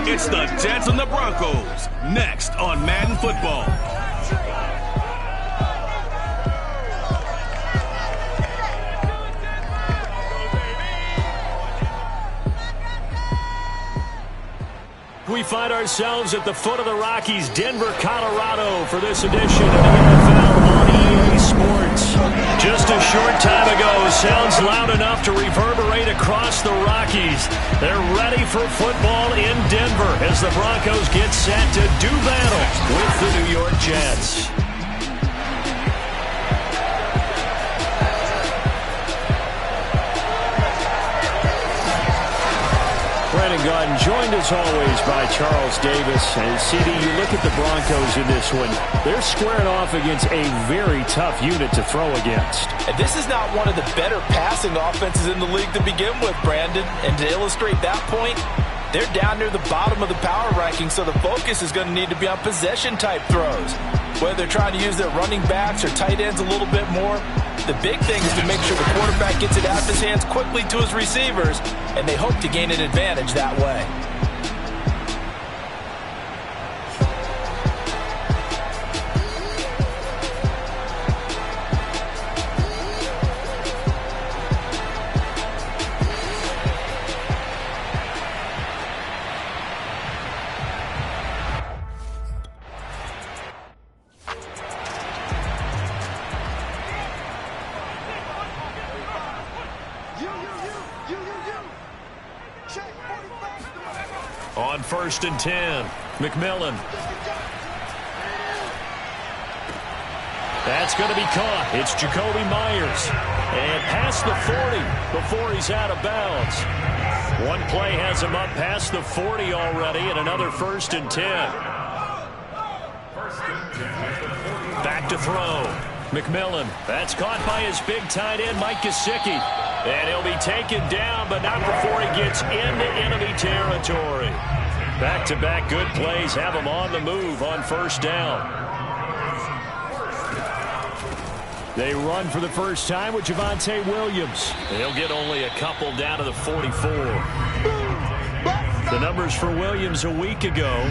It's the Jets and the Broncos, next on Madden Football. We find ourselves at the foot of the Rockies, Denver, Colorado, for this edition of the NFL on EA Sports. Just a short time ago, sounds loud enough to reverberate across the Rockies. They're ready for football in Denver as the Broncos get set to do battle with the New York Jets. Brandon Gaudin joined as always by Charles Davis. And CD, you look at the Broncos in this one. They're squaring off against a very tough unit to throw against. And this is not one of the better passing offenses in the league to begin with, Brandon. And to illustrate that point, they're down near the bottom of the power ranking, so the focus is going to need to be on possession-type throws. Whether they're trying to use their running backs or tight ends a little bit more, the big thing is to make sure the quarterback gets it out of his hands quickly to his receivers, and they hope to gain an advantage that way. On 1st and 10, McMillan. That's going to be caught. It's Jacoby Myers. And past the 40 before he's out of bounds. One play has him up past the 40 already, and another 1st and 10. Back to throw. McMillan. That's caught by his big tight end, Mike Gesicki. And he'll be taken down, but not before he gets into enemy territory. Back-to-back good plays have him on the move on 1st down. They run for the first time with Javonte Williams. He'll get only a couple down to the 44. The numbers for Williams a week ago,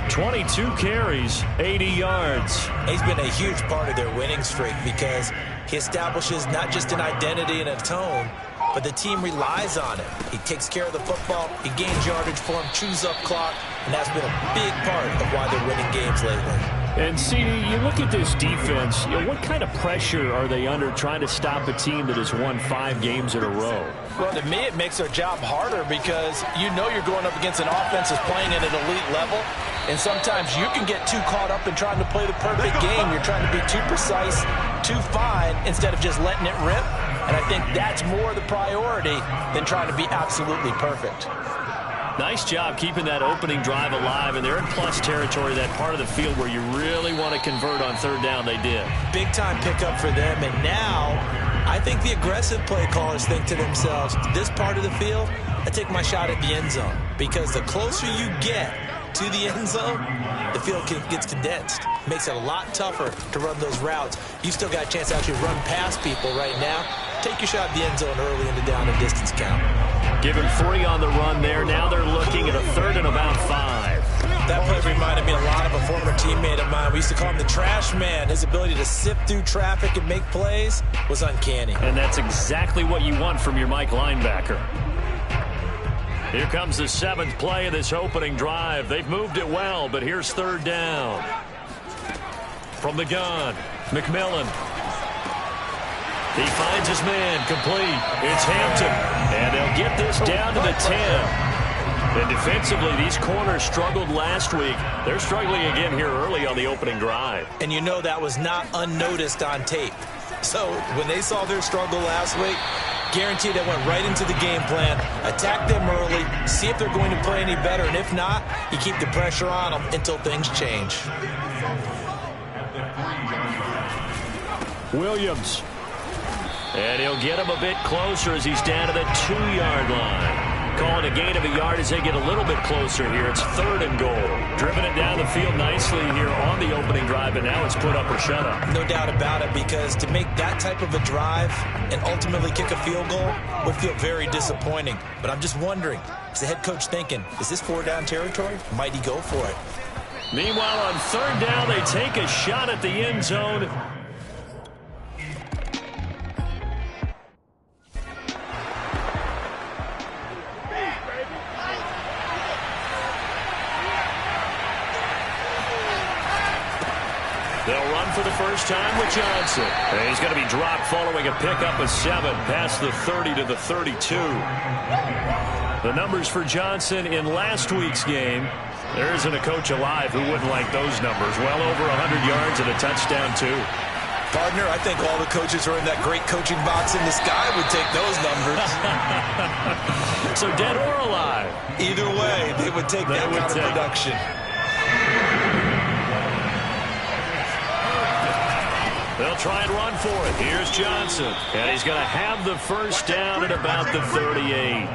22 carries, 80 yards. He's been a huge part of their winning streak because he establishes not just an identity and a tone, but the team relies on it. He takes care of the football, he gains yardage for him, chews up clock, and that's been a big part of why they're winning games lately. And, CD, you look at this defense, what kind of pressure are they under trying to stop a team that has won 5 games in a row? Well, to me, it makes their job harder because you know you're going up against an offense that's playing at an elite level, and sometimes you can get too caught up in trying to play the perfect game. You're trying to be too precise, too fine, instead of just letting it rip. And I think that's more the priority than trying to be absolutely perfect. Nice job keeping that opening drive alive, and they're in plus territory, that part of the field where you really want to convert on 3rd down. They did. Big-time pickup for them, and now I think the aggressive play callers think to themselves, this part of the field, I take my shot at the end zone, because the closer you get to the end zone, the field gets condensed. Makes it a lot tougher to run those routes. You still got a chance to actually run past people right now. Take your shot at the end zone early in the down and distance count. Give him 3 on the run there. Now they're looking at a 3rd and about 5. That play reminded me a lot of a former teammate of mine. We used to call him the trash man. His ability to sift through traffic and make plays was uncanny. And that's exactly what you want from your Mike linebacker. Here comes the 7th play of this opening drive. They've moved it well, but here's 3rd down. From the gun, McMillan. He finds his man, complete. It's Hampton, and they'll get this down to the 10. And defensively, these corners struggled last week. They're struggling again here early on the opening drive. And you know that was not unnoticed on tape. So when they saw their struggle last week, guaranteed they went right into the game plan, attack them early, see if they're going to play any better, and if not, you keep the pressure on them until things change. Williams. And he'll get him a bit closer as he's down to the 2-yard line. Calling a gain of a yard as they get a little bit closer here. It's 3rd and goal. Driven it down the field nicely here on the opening drive, and now it's put up or shut up. No doubt about it, because to make that type of a drive and ultimately kick a field goal would feel very disappointing. But I'm just wondering, is the head coach thinking, is this 4-down territory? Might he go for it? Meanwhile, on 3rd down, they take a shot at the end zone. They'll run for the first time with Johnson. And he's going to be dropped following a pickup of 7 past the 30 to the 32. The numbers for Johnson in last week's game. There isn't a coach alive who wouldn't like those numbers. Well over 100 yards and a touchdown, too. Partner, I think all the coaches are in that great coaching box in the sky would take those numbers. So dead or alive? Either way, they would take that kind of production. They'll try and run for it. Here's Johnson. And he's going to have the first down at about the 38.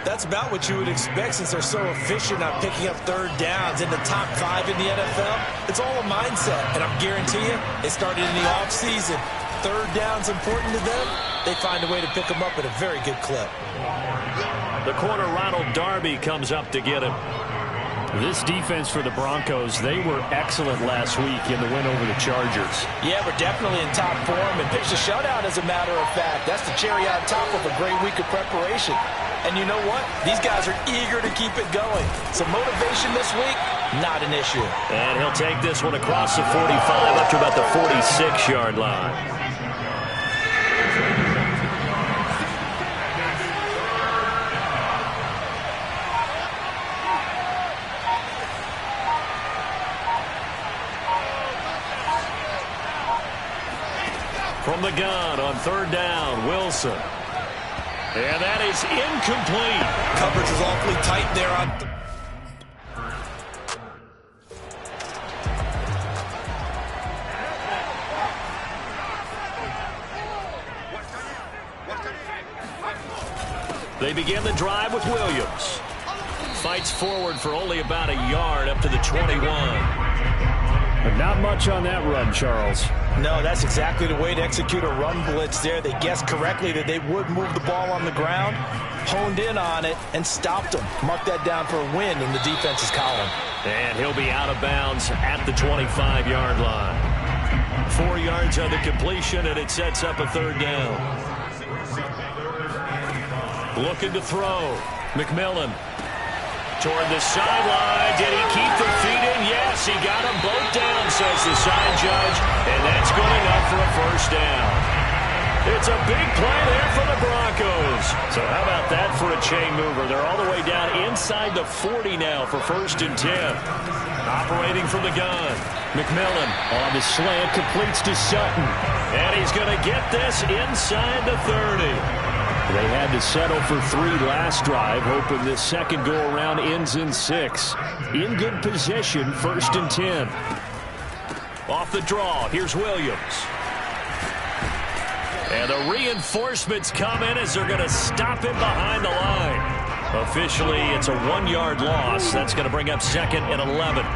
That's about what you would expect since they're so efficient on picking up 3rd downs in the top 5 in the NFL. It's all a mindset, and I'm guarantee you, it started in the offseason. 3rd down's important to them. They find a way to pick them up at a very good clip. The corner, Ronald Darby, comes up to get him. This defense for the Broncos, they were excellent last week in the win over the Chargers. Yeah, we're definitely in top form and pitched a shutout, as a matter of fact. That's the cherry on top of a great week of preparation. And you know what? These guys are eager to keep it going. So motivation this week, not an issue. And he'll take this one across the 45 up to about the 46-yard line. From the gun on 3rd down, Wilson. And that is incomplete. Coverage is awfully tight there on... They begin the drive with Williams. Fights forward for only about a yard up to the 21. But not much on that run, Charles. No, that's exactly the way to execute a run blitz there. They guessed correctly that they would move the ball on the ground, honed in on it, and stopped them. Mark that down for a win in the defense's column. And he'll be out of bounds at the 25-yard line. 4 yards on the completion, and it sets up a 3rd down. Looking to throw. McMillan. Toward the sideline. Did he keep the feet in? Yes, he got them both down, says the side judge. And that's good enough for a first down. It's a big play there for the Broncos. So how about that for a chain mover? They're all the way down inside the 40 now for 1st and 10. Operating from the gun. McMillan on the slant, completes to Sutton. And he's going to get this inside the 30. They had to settle for 3 last drive, hoping this second go-around ends in 6. In good position, 1st and 10. Off the draw, here's Williams. And the reinforcements come in as they're going to stop him behind the line. Officially, it's a 1-yard loss. That's going to bring up 2nd and 11.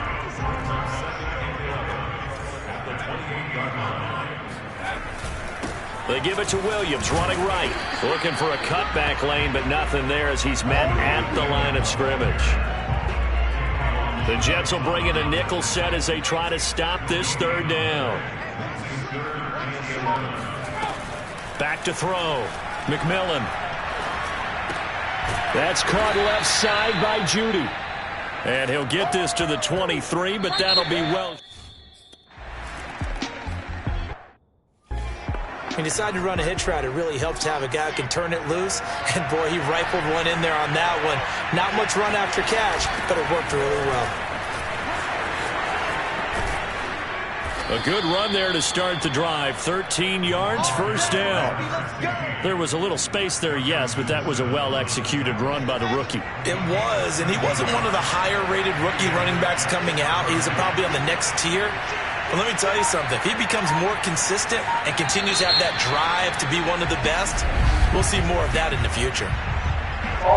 They give it to Williams, running right. Looking for a cutback lane, but nothing there as he's met at the line of scrimmage. The Jets will bring in a nickel set as they try to stop this 3rd down. Back to throw. McMillan. That's caught left side by Judy. And he'll get this to the 23, but that'll be well. He decided to run a hitch route. It really helps to have a guy who can turn it loose. And, boy, he rifled one in there on that one. Not much run after catch, but it worked really well. A good run there to start the drive. 13 yards, 1st down. There was a little space there, yes, but that was a well-executed run by the rookie. It was, and he wasn't one of the higher-rated rookie running backs coming out. He's probably on the next tier. But let me tell you something. If he becomes more consistent and continues to have that drive to be one of the best, we'll see more of that in the future. The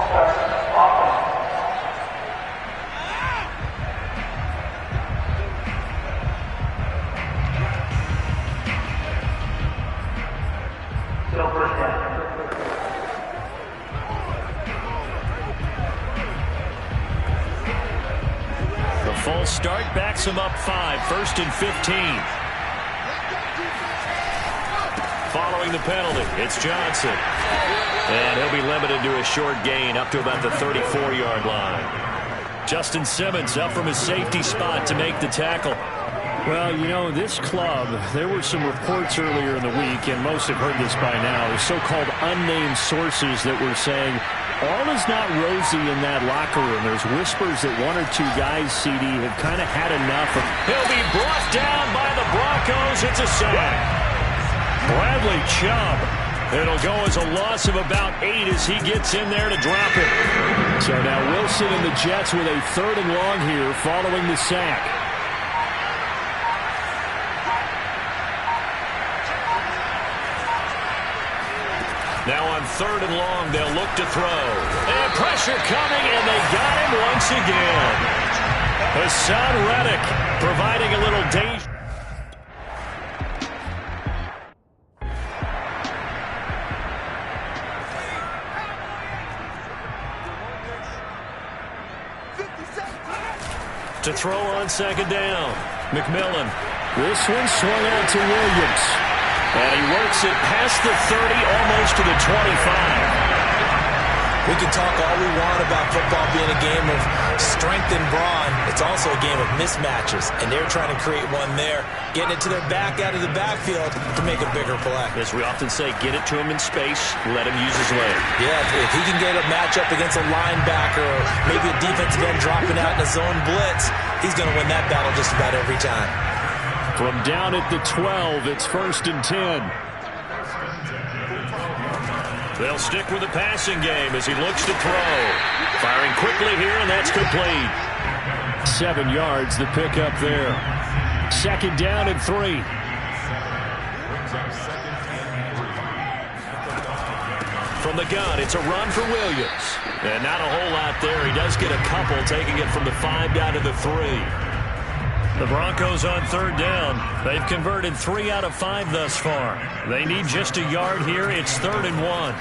false start backs him up 5, 1st and 15. Following the penalty, it's Johnson. And he'll be limited to a short gain up to about the 34-yard line. Justin Simmons up from his safety spot to make the tackle. Well, you know, this club, there were some reports earlier in the week, and most have heard this by now, so-called unnamed sources that were saying all is not rosy in that locker room. There's whispers that 1 or 2 guys, CD, have kind of had enough of. He'll be brought down by the Broncos. It's a sack. Bradley Chubb. It'll go as a loss of about 8 as he gets in there to drop it. So now Wilson and the Jets with a 3rd and long here following the sack. Now on 3rd and long, they'll look to throw. And pressure coming, and they got him once again. Hassan Reddick providing a little danger. To throw on 2nd down. McMillan. This one swung out to Williams. And he works it past the 30, almost to the 25. We can talk all we want about football being a game of strength and brawn. It's also a game of mismatches, and they're trying to create one there, getting it to their back out of the backfield to make a bigger play. As we often say, get it to him in space, let him use his leg. Yeah, if he can get a matchup against a linebacker or maybe a defensive end dropping out in a zone blitz, he's going to win that battle just about every time. From down at the 12, it's 1st and 10. They'll stick with the passing game as he looks to throw. Firing quickly here, and that's complete. 7 yards, the pickup there. 2nd down and 3. From the gun, it's a run for Williams. And not a whole lot there. He does get a couple, taking it from the 5 down to the 3. The Broncos on 3rd down. They've converted 3 out of 5 thus far. They need just a yard here. It's 3rd and 1.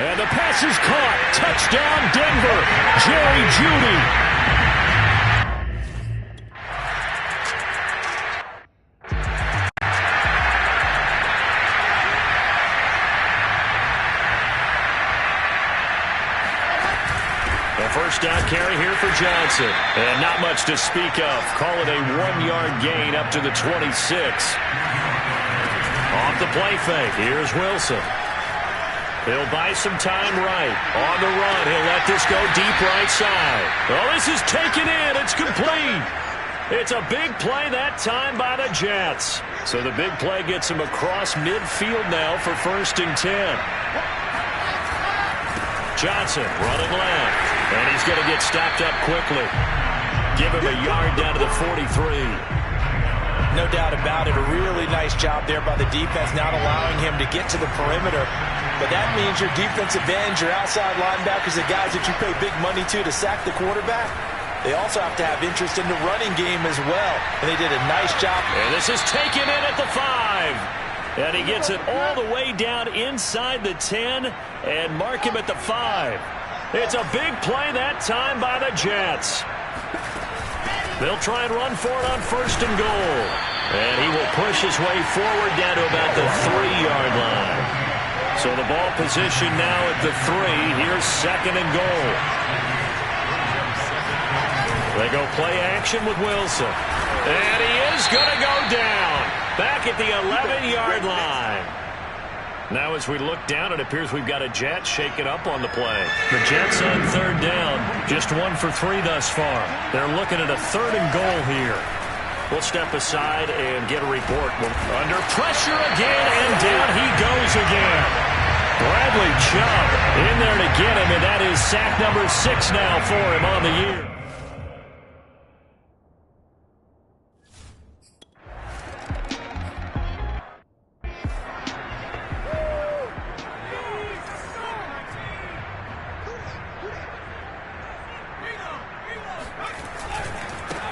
And the pass is caught. Touchdown, Denver. Jerry Jeudy. First down carry here for Johnson. And not much to speak of. Call it a 1-yard gain up to the 26. Off the play fake. Here's Wilson. He'll buy some time right. On the run, he'll let this go deep right side. Oh, this is taken in. It's complete. It's a big play that time by the Jets. So the big play gets him across midfield now for 1st and 10. Johnson running left. And he's going to get stopped up quickly. Give him a yard down to the 43. No doubt about it. A really nice job there by the defense, not allowing him to get to the perimeter. But that means your defensive ends, your outside linebackers, the guys that you pay big money to sack the quarterback, they also have to have interest in the running game as well. And they did a nice job. And this is taken in at the 5. And he gets it all the way down inside the 10 and mark him at the 5. It's a big play that time by the Jets. They'll try and run for it on 1st and goal. And he will push his way forward down to about the 3-yard line. So the ball position now at the 3. Here's 2nd and goal. They go play action with Wilson. And he is going to go down. Back at the 11-yard line. Now as we look down, it appears we've got a Jet shaking up on the play. The Jets on 3rd down. Just 1 for 3 thus far. They're looking at a 3rd and goal here. We'll step aside and get a report. Under pressure again, and down he goes again. Bradley Chubb in there to get him, and that is sack number 6 now for him on the year.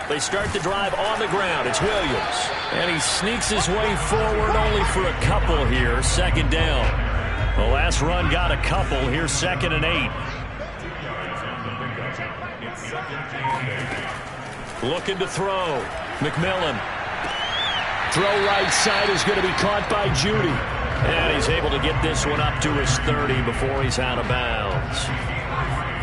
They start the drive on the ground. It's Williams. And he sneaks his way forward only for a couple here. Second down. The last run got a couple. Here's 2nd and 8. Looking to throw. McMillan. Throw right side is going to be caught by Judy. And he's able to get this one up to his 30 before he's out of bounds.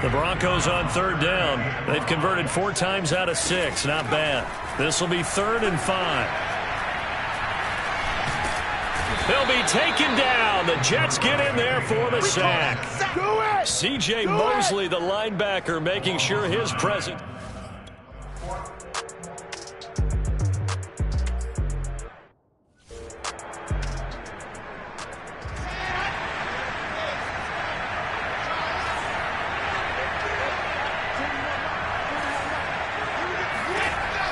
The Broncos on 3rd down. They've converted 4 times out of 6. Not bad. This will be 3rd and 5. They'll be taken down. The Jets get in there for the sack. C.J. Mosley, the linebacker, making sure his presence.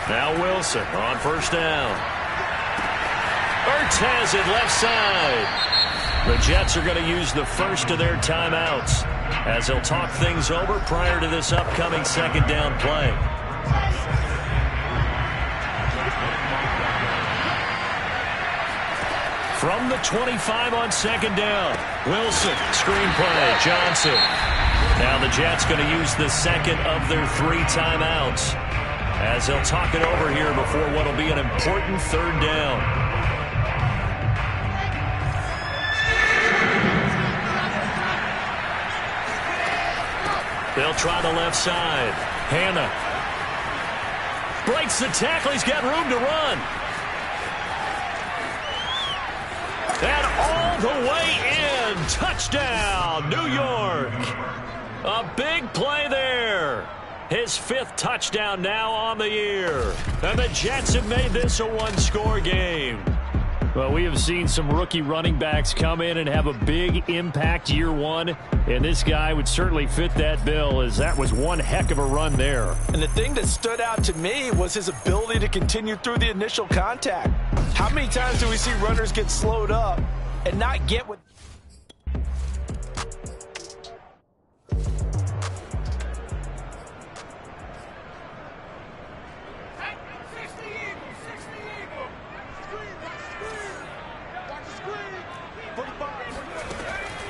Now Wilson on 1st down. Ertz has it left side. The Jets are going to use the first of their timeouts as they'll talk things over prior to this upcoming 2nd down play. From the 25 on 2nd down. Wilson, screen play, Johnson. Now the Jets going to use the second of their 3 timeouts as they'll talk it over here before what will be an important 3rd down. They'll try the left side. Hannah breaks the tackle. He's got room to run. And all the way in. Touchdown, New York. A big play there. His 5th touchdown now on the year. And the Jets have made this a 1-score game. Well, we have seen some rookie running backs come in and have a big impact year 1. And this guy would certainly fit that bill, as that was one heck of a run there. And the thing that stood out to me was his ability to continue through the initial contact. How many times do we see runners get slowed up and not get what...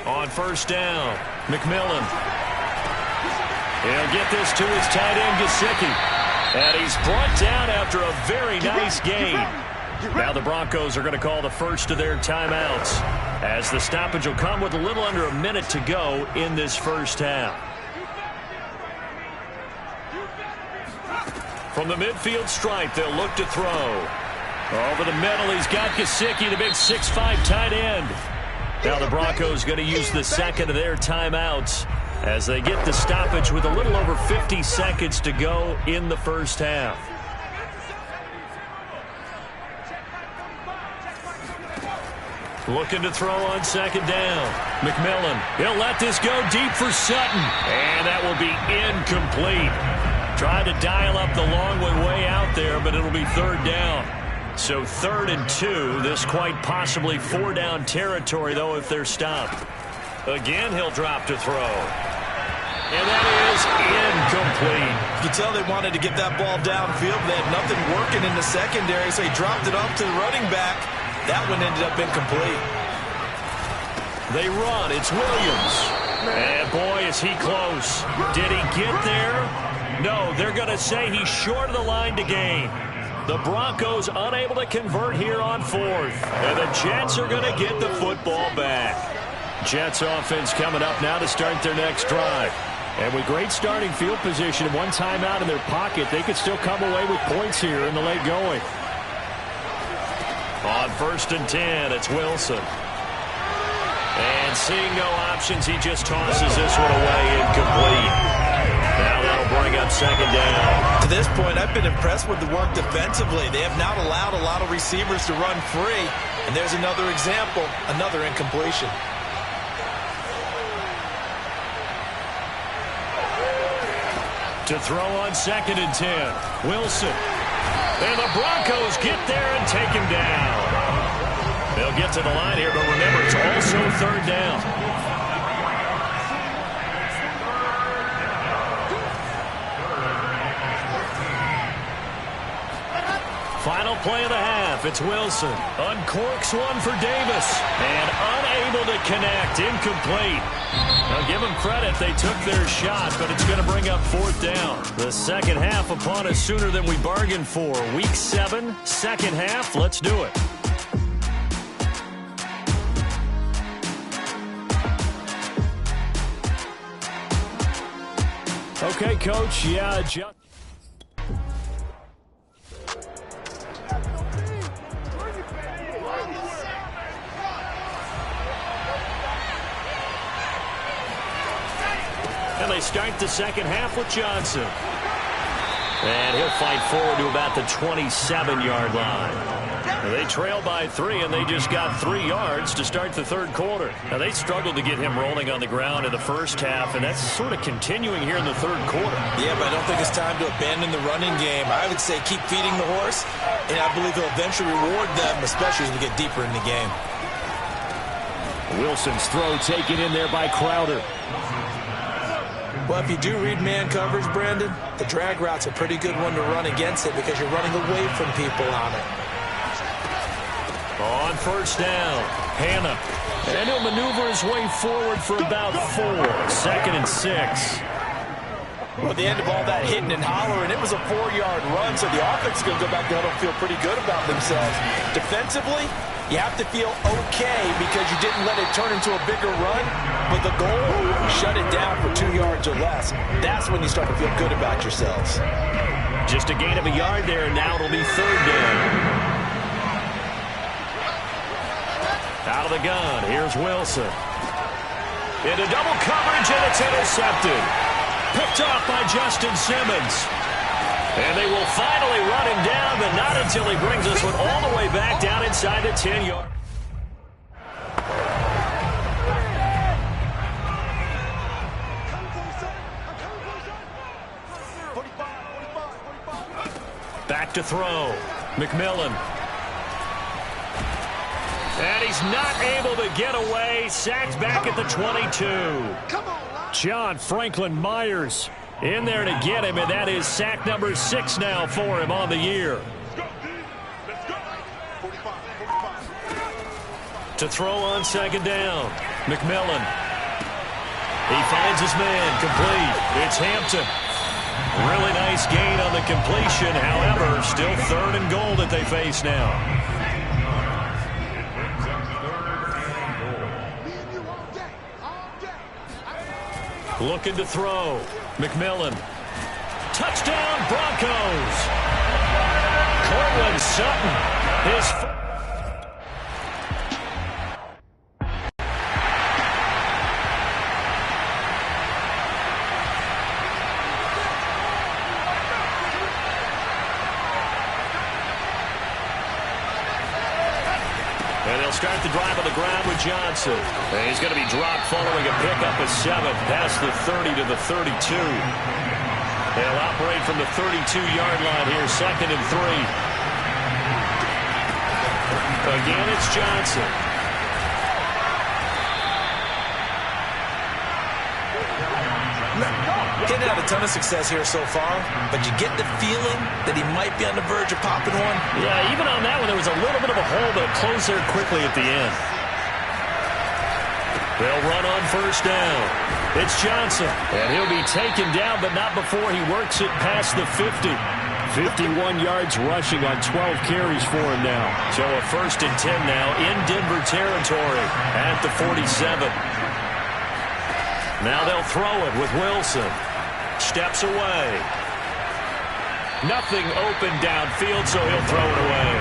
On 1st down, McMillan. He'll get this to his tight end, Gesicki. And he's brought down after a very nice gain. Now the Broncos are going to call the first of their timeouts, as the stoppage will come with a little under a minute to go in this first half. From the midfield stripe, they'll look to throw. Over the middle, he's got Gesicki, the big 6'5" tight end. Now the Broncos going to use the second of their timeouts as they get the stoppage with a little over 50 seconds to go in the first half. Looking to throw on 2nd down. McMillan, he'll let this go deep for Sutton. And that will be incomplete. Tried to dial up the long way out there, but it'll be 3rd down. So 3rd and 2, this quite possibly 4-down territory, though, if they're stopped. Again, he'll drop to throw. And that is incomplete. You can tell they wanted to get that ball downfield. They had nothing working in the secondary, so he dropped it off to the running back. That one ended up incomplete. They run. It's Williams. And, boy, is he close. Did he get there? No, they're going to say he's short of the line to gain. The Broncos unable to convert here on 4th. And the Jets are going to get the football back. Jets offense coming up now to start their next drive. And with great starting field position and one timeout in their pocket, they could still come away with points here in the late going. On 1st and 10, it's Wilson. And seeing no options, he just tosses this one away incomplete. Now that'll bring up 2nd down. To this point, I've been impressed with the work defensively. They have not allowed a lot of receivers to run free. And there's another example, another incompletion. To throw on 2nd and 10, Wilson. And the Broncos get there and take him down. They'll get to the line here, but remember, it's also 3rd down. Final play of the half. It's Wilson. Uncorks one for Davis. And unable to connect. Incomplete. Now give them credit. They took their shot, but it's going to bring up 4th down. The second half upon us sooner than we bargained for. Week 7, second half. Let's do it. Okay, Coach. Yeah, just... And they start the second half with Johnson. And he'll fight forward to about the 27-yard line. Now they trail by 3, and they just got 3 yards to start the third quarter. Now they struggled to get him rolling on the ground in the first half, and that's sort of continuing here in the third quarter. Yeah, but I don't think it's time to abandon the running game. I would say keep feeding the horse, and I believe he'll eventually reward them, especially as we get deeper in the game. Wilson's throw taken in there by Crowder. Well, if you do read man coverage, Brandon, the drag route's a pretty good one to run against it because you're running away from people on it. On first down, Hannah. And he'll maneuver his way forward for about 4. 2nd and 6. Well, at the end of all that hitting and hollering, it was a 4-yard run, so the offense is going to go back to huddle and feel pretty good about themselves. Defensively, you have to feel okay because you didn't let it turn into a bigger run, but the goal, shut it down for 2 yards or less. That's when you start to feel good about yourselves. Just a gain of a yard there, and now it'll be 3rd down. Out of the gun, here's Wilson. Into double coverage, and it's intercepted. Picked off by Justin Simmons. And they will finally run him down, but not until he brings us one all the way back down inside the 10-yard. Back to throw. McMillan. And he's not able to get away. Sacked back at the 22. John Franklin Myers in there to get him, and that is sack number 6 now for him on the year. To throw on 2nd down. McMillan. He finds his man. Complete. It's Hampton. Really nice gain on the completion. However, still 3rd and goal that they face now. Looking to throw. McMillan. Touchdown, Broncos. Cortland Sutton. His... Start the drive on the ground with Johnson. And he's going to be dropped following a pickup of 7 past the 30 to the 32. They'll operate from the 32-yard line here, 2nd and 3. Again, it's Johnson. He's had a ton of success here so far, but you get the feeling that he might be on the verge of popping one. Yeah, even on that one, there was a little bit of a hole, but it closed there quickly at the end. They'll run on first down. It's Johnson, and he'll be taken down, but not before he works it past the 50. 51 yards rushing on 12 carries for him now. So a 1st and 10 now in Denver territory at the 47. Now they'll throw it with Wilson. Steps away. Nothing open downfield, so he'll throw it away.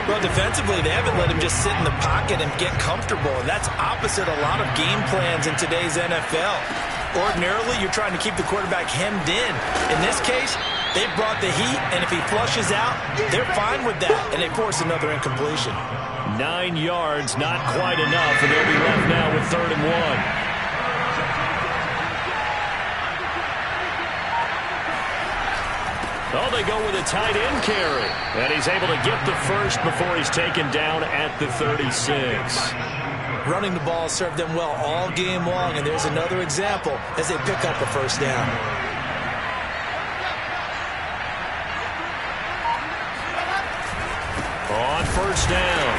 Well, defensively, they haven't let him just sit in the pocket and get comfortable, and that's opposite a lot of game plans in today's NFL. Ordinarily, you're trying to keep the quarterback hemmed in. In this case, they brought the heat, and if he flushes out, they're fine with that, and they force another incompletion. 9 yards, not quite enough, and they'll be left now with 3rd and 1. Oh, they go with a tight end carry. And he's able to get the first before he's taken down at the 36. Running the ball served them well all game long, and there's another example as they pick up a 1st down. On first down,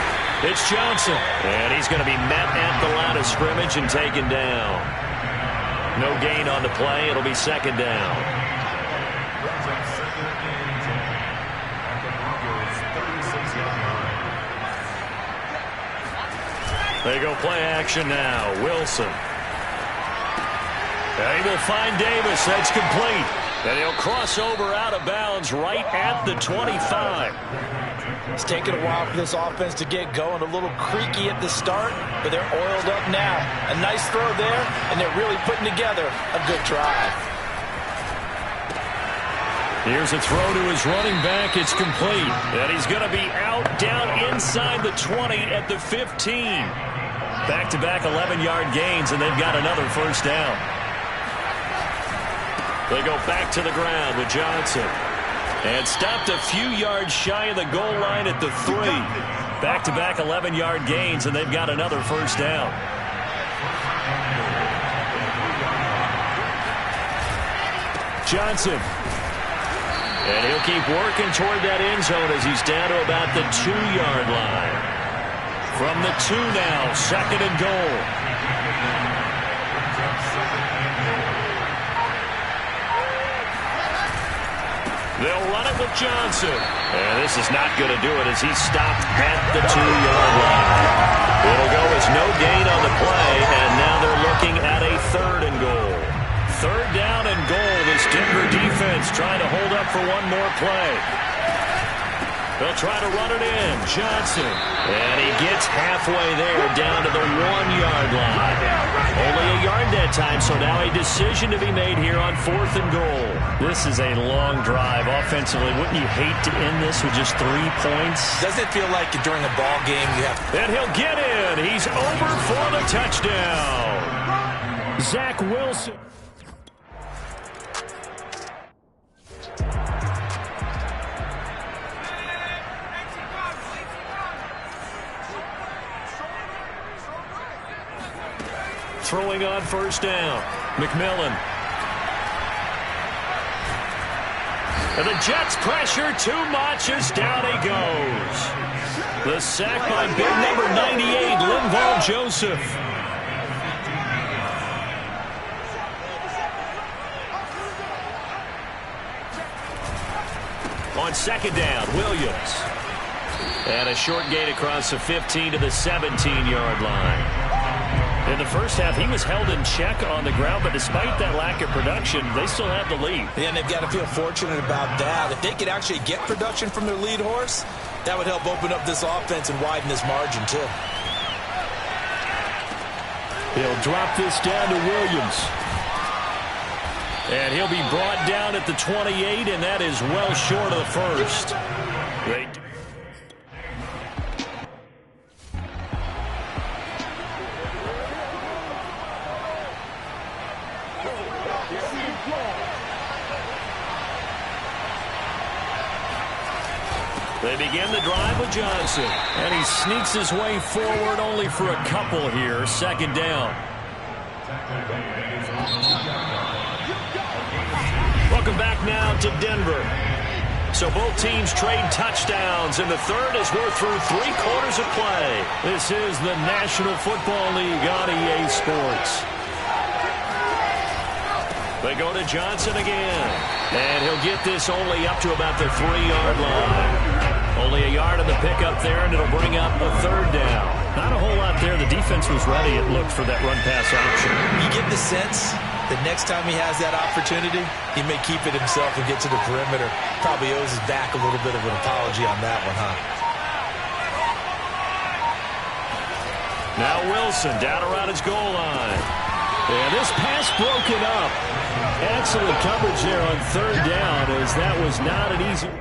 it's Johnson. And he's going to be met at the line of scrimmage and taken down. No gain on the play. It'll be second down. They go play action now. Wilson. And he will find Davis. That's complete. And he'll cross over out of bounds right at the 25. It's taken a while for this offense to get going. A little creaky at the start, but they're oiled up now. A nice throw there, and they're really putting together a good drive. Here's a throw to his running back. It's complete. And he's going to be out down inside the 20 at the 15. Back-to-back 11-yard gains, and they've got another first down. They go back to the ground with Johnson. And stopped a few yards shy of the goal line at the 3. Back-to-back 11-yard gains, and they've got another first down. Johnson. And he'll keep working toward that end zone as he's down to about the 2-yard line. From the 2 now, second and goal. They'll run it with Johnson. And this is not going to do it as he's stopped at the 2-yard line. It'll go as no gain on the play, and now they're looking at a third and goal. Third down and goal. This Denver defense trying to hold up for one more play. They'll try to run it in. Johnson. And he gets halfway there down to the 1-yard line. Only a yard that time, so now a decision to be made here on fourth and goal. This is a long drive offensively. Wouldn't you hate to end this with just 3 points? Doesn't it feel like during a ball game you have... And he'll get in. He's over for the touchdown. Zach Wilson. Throwing on first down. McMillan. And the Jets pressure too much as down he goes. The sack by big number 98, Linval Joseph. On second down, Williams. And a short gain across the 15 to the 17-yard line. In the first half, he was held in check on the ground, but despite that lack of production, they still have the lead. Yeah, and they've got to feel fortunate about that. If they could actually get production from their lead horse, that would help open up this offense and widen this margin, too. He'll drop this down to Williams. And he'll be brought down at the 28, and that is well short of the first. They begin the drive with Johnson. And he sneaks his way forward only for a couple here. Second down. Welcome back now to Denver. So both teams trade touchdowns, and the third as we're through 3 quarters of play. This is the National Football League on EA Sports. They go to Johnson again. And he'll get this only up to about the 3-yard line. Only a yard on the pickup there, and it'll bring up a third down. Not a whole lot there. The defense was ready, it looked, for that run-pass option. You get the sense that next time he has that opportunity, he may keep it himself and get to the perimeter. Probably owes his back a little bit of an apology on that one, huh? Now Wilson down around his goal line. And this pass broken up. Excellent coverage there on third down, as that was not an easy...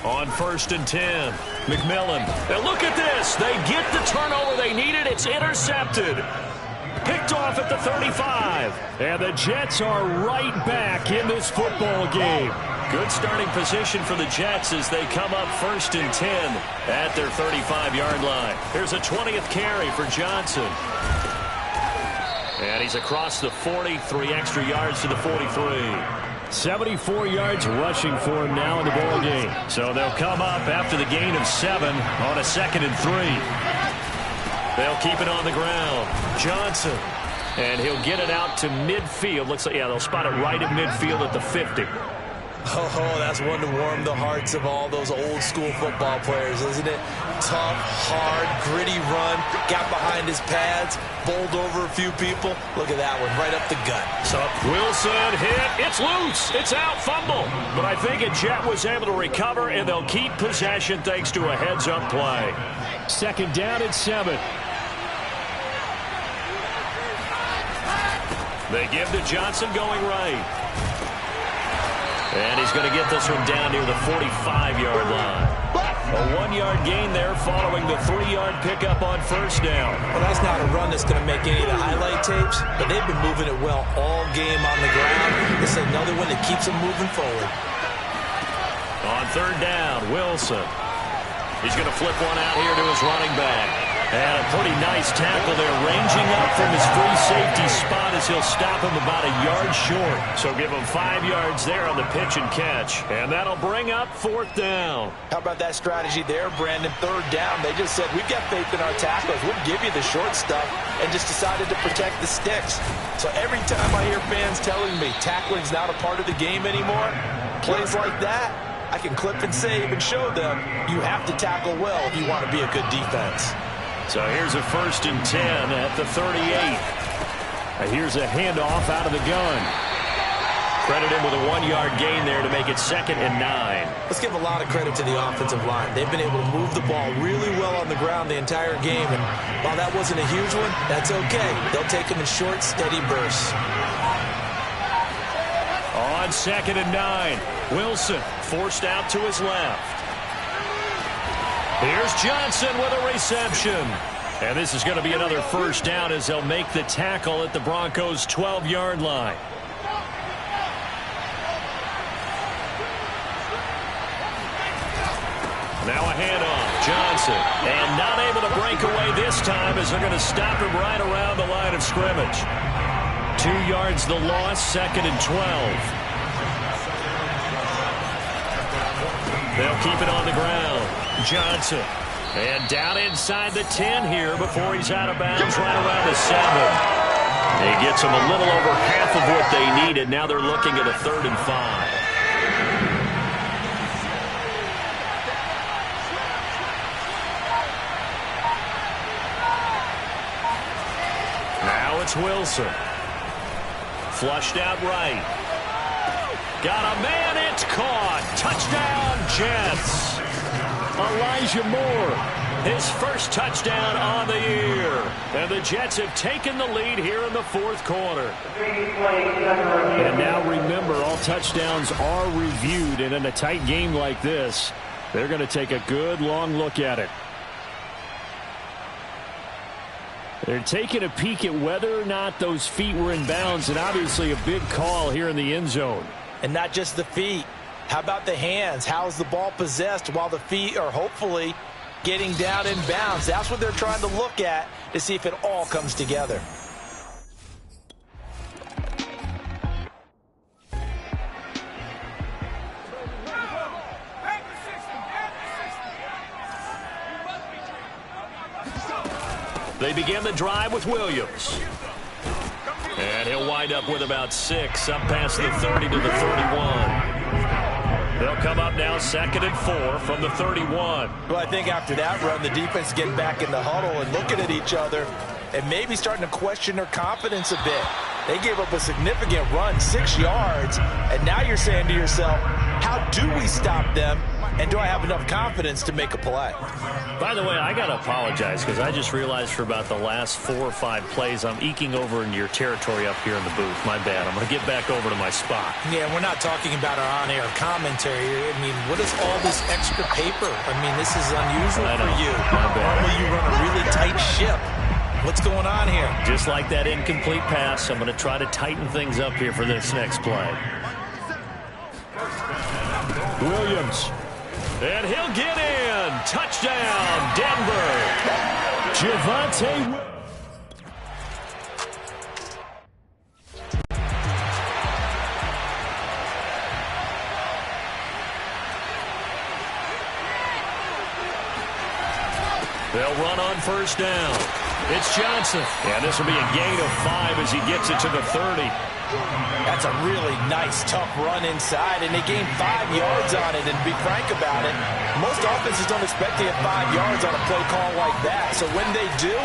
On first and 10, McMillan. And look at this. They get the turnover they needed. It's intercepted. Picked off at the 35. And the Jets are right back in this football game. Good starting position for the Jets as they come up 1st and 10 at their 35-yard line. Here's a 20th carry for Johnson. And he's across the 40, 3 extra yards to the 43. 74 yards rushing for him now in the ball game. So they'll come up after the gain of 7 on a 2nd and 3. They'll keep it on the ground. Johnson. And he'll get it out to midfield. Looks like, yeah, they'll spot it right at midfield at the 50. Oh, that's one to warm the hearts of all those old school football players, isn't it? Tough, hard, gritty run, got behind his pads, bowled over a few people. Look at that one, right up the gut. So Wilson hit, it's loose, it's out, fumble. But I think a Jet was able to recover, and they'll keep possession thanks to a heads-up play. 2nd down and 7. They give to Johnson going right. And he's going to get this one down near the 45-yard line. A 1-yard gain there following the 3-yard pickup on 1st down. Well, that's not a run that's going to make any of the highlight tapes, but they've been moving it well all game on the ground. This is another one that keeps them moving forward. On 3rd down, Wilson. He's going to flip one out here to his running back. And a pretty nice tackle there, ranging up from his free safety spot as he'll stop him about a yard short. So give him 5 yards there on the pitch and catch. And that'll bring up 4th down. How about that strategy there, Brandon? 3rd down, they just said, we've got faith in our tacklers. We'll give you the short stuff, and just decided to protect the sticks. So every time I hear fans telling me tackling's not a part of the game anymore, plays like that, I can clip and save and show them you have to tackle well if you want to be a good defense. So here's a 1st and 10 at the 38. Here's a handoff out of the gun. Credit him with a 1-yard gain there to make it 2nd and 9. Let's give a lot of credit to the offensive line. They've been able to move the ball really well on the ground the entire game. And while that wasn't a huge one, that's okay. They'll take them in short, steady bursts. On 2nd and 9, Wilson forced out to his left. Here's Johnson with a reception. And this is going to be another 1st down as they'll make the tackle at the Broncos' 12-yard line. Now a handoff, Johnson. And not able to break away this time as they're going to stop him right around the line of scrimmage. 2 yards the loss, 2nd and 12. They'll keep it on the ground. Johnson. And down inside the 10 here before he's out of bounds right around the 7. He gets them a little over half of what they needed. Now they're looking at a 3rd and 5. Now it's Wilson. Flushed out right. Got a man, it's caught. Touchdown, Jets. Elijah Moore, his 1st touchdown on the year. And the Jets have taken the lead here in the 4th quarter. And now remember, all touchdowns are reviewed. And in a tight game like this, they're going to take a good long look at it. They're taking a peek at whether or not those feet were in bounds, and obviously a big call here in the end zone. And not just the feet. How about the hands? How's the ball possessed while the feet are hopefully getting down in bounds? That's what they're trying to look at to see if it all comes together. They begin the drive with Williams. And he'll wind up with about 6 up past the 30 to the 31. They'll come up now 2nd and 4 from the 31. Well, I think after that run, the defense is getting back in the huddle and looking at each other and maybe starting to question their confidence a bit. They gave up a significant run, 6 yards, and now you're saying to yourself, how do we stop them, and do I have enough confidence to make a play? By the way, I got to apologize because I just realized for about the last 4 or 5 plays, I'm eking over into your territory up here in the booth. My bad. I'm going to get back over to my spot. Yeah, we're not talking about our on-air commentary. I mean, what is all this extra paper? I mean, this is unusual for you. My bad. Normally you run a really tight ship. What's going on here? Just like that incomplete pass, I'm going to try to tighten things up here for this next play. Williams. And he'll get in. Touchdown, Denver. Javonte. They'll run on first down. It's Johnson. And this will be a gain of 5 as he gets it to the 30. That's a really nice, tough run inside, and they gained 5 yards on it. And to be frank about it, most offenses don't expect to get 5 yards on a play call like that. So when they do,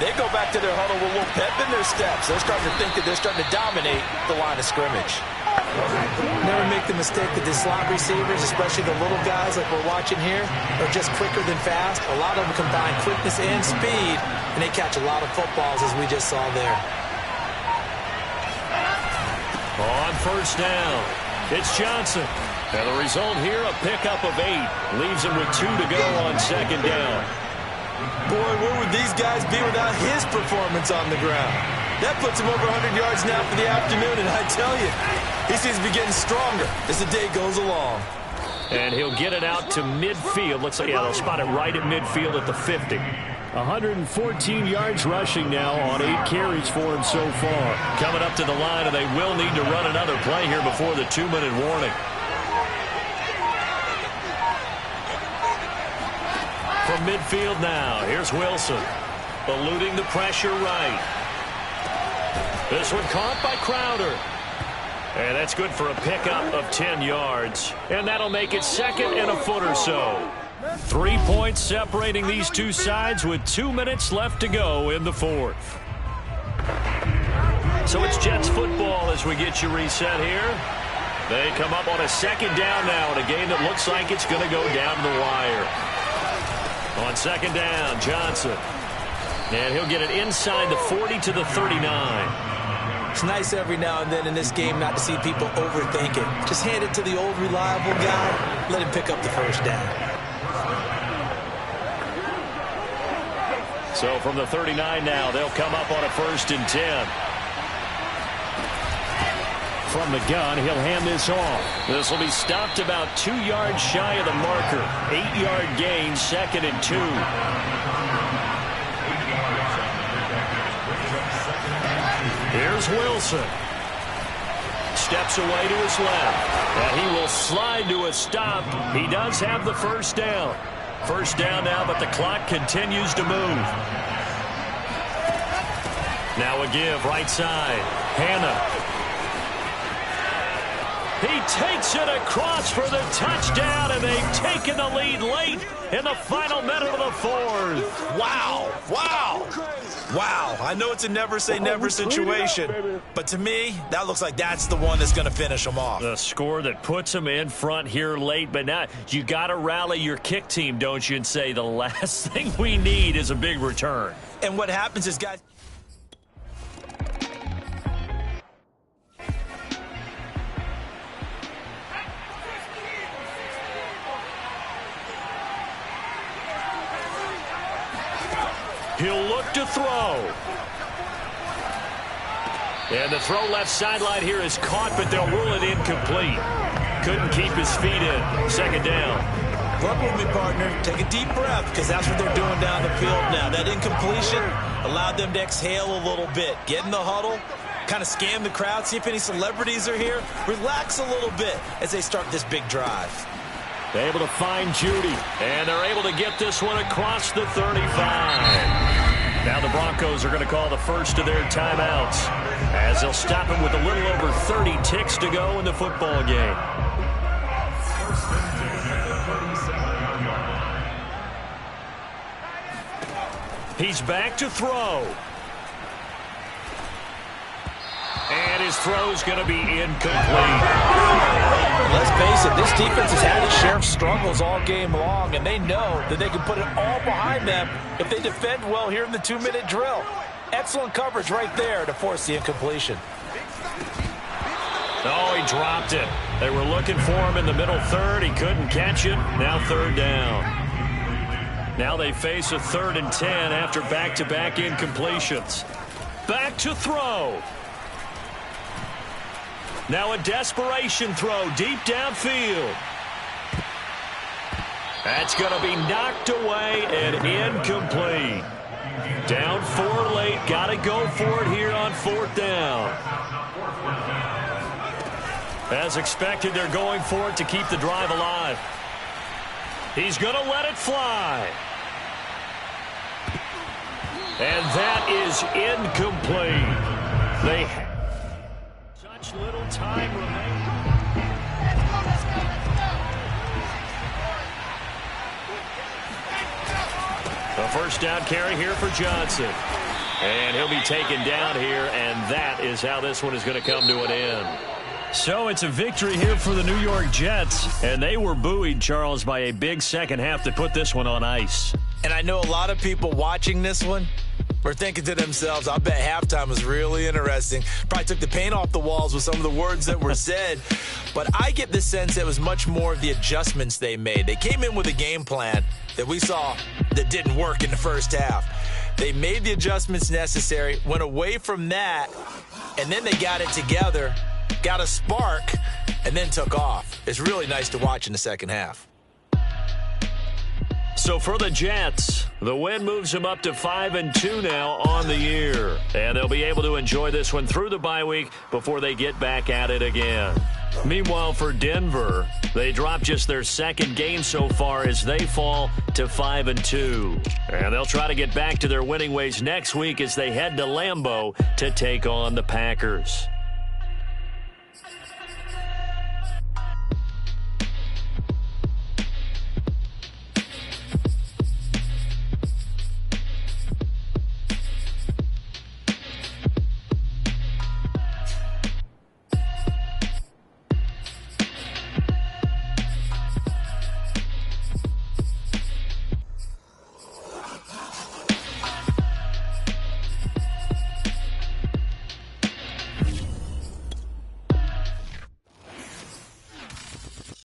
they go back to their huddle with a little pep in their steps. They're starting to think that they're starting to dominate the line of scrimmage. Never make the mistake that the slot receivers, especially the little guys like we're watching here, are just quicker than fast. A lot of them combine quickness and speed, and they catch a lot of footballs, as we just saw there. On first down, it's Johnson. And the result here, a pickup of 8. Leaves him with 2 to go on second down. Boy, where would these guys be without his performance on the ground? That puts him over 100 yards now for the afternoon, and I tell you, he seems to be getting stronger as the day goes along. And he'll get it out to midfield. Looks like, yeah, they'll spot it right at midfield at the 50. 114 yards rushing now on 8 carries for him so far. Coming up to the line, and they will need to run another play here before the 2-minute warning. From midfield now, here's Wilson. Eluding the pressure right. This one caught by Crowder. And that's good for a pickup of 10 yards. And that'll make it second and a foot or so. 3 points separating these two sides with 2 minutes left to go in the fourth. So it's Jets football as we get you reset here. They come up on a second down now in a game that looks like it's going to go down to the wire. On second down, Johnson. And he'll get it inside the 40 to the 39. It's nice every now and then in this game not to see people overthink it. Just hand it to the old reliable guy. Let him pick up the first down. So from the 39 now, they'll come up on a 1st and 10. From the gun, he'll hand this off. This will be stopped about 2 yards shy of the marker. 8-yard gain, 2nd and 2. Here's Wilson. Steps away to his left. And he will slide to a stop. He does have the first down. First down now, but the clock continues to move. Now a give right side. Hannah. He takes it across for the touchdown, and they've taken the lead late in the final minute of the fourth. Wow. Wow. Wow. I know it's a never-say-never situation, but to me, that looks like that's the one that's going to finish them off. The score that puts them in front here late, but now you got to rally your kick team, don't you, and say the last thing we need is a big return. And what happens is, guys... He'll look to throw. And the throw left sideline here is caught, but they'll rule it incomplete. Couldn't keep his feet in. Second down. Work with me, partner. Take a deep breath, because that's what they're doing down the field now. That incompletion allowed them to exhale a little bit. Get in the huddle, kind of scan the crowd, see if any celebrities are here. Relax a little bit as they start this big drive. They're able to find Judy, and they're able to get this one across the 35. Now the Broncos are going to call the first of their timeouts as they'll stop him with a little over 30 ticks to go in the football game. He's back to throw. And his throw's going to be incomplete. Let's face it, this defense has had its share of struggles all game long, and they know that they can put it all behind them if they defend well here in the 2-minute drill. Excellent coverage right there to force the incompletion. Oh, he dropped it. They were looking for him in the middle third. He couldn't catch it. Now 3rd down. Now they face a 3rd and 10 after back-to-back incompletions. Back to throw. Now a desperation throw deep downfield. That's going to be knocked away and incomplete. Down 4 late. Got to go for it here on 4th down. As expected, they're going for it to keep the drive alive. He's going to let it fly. And that is incomplete. They have such little time remaining. A first down carry here for Johnson. And he'll be taken down here, and that is how this one is going to come to an end. So it's a victory here for the New York Jets, and they were buoyed, Charles, by a big second half to put this one on ice. And I know a lot of people watching this one were thinking to themselves, I bet halftime was really interesting. Probably took the paint off the walls with some of the words that were said. But I get the sense it was much more of the adjustments they made. They came in with a game plan that we saw that didn't work in the first half. They made the adjustments necessary, went away from that, and then they got it together, got a spark, and then took off. It's really nice to watch in the second half. So for the Jets, the win moves them up to 5-2 now on the year. And they'll be able to enjoy this one through the bye week before they get back at it again. Meanwhile, for Denver, they drop just their second game so far as they fall to 5-2. And they'll try to get back to their winning ways next week as they head to Lambeau to take on the Packers.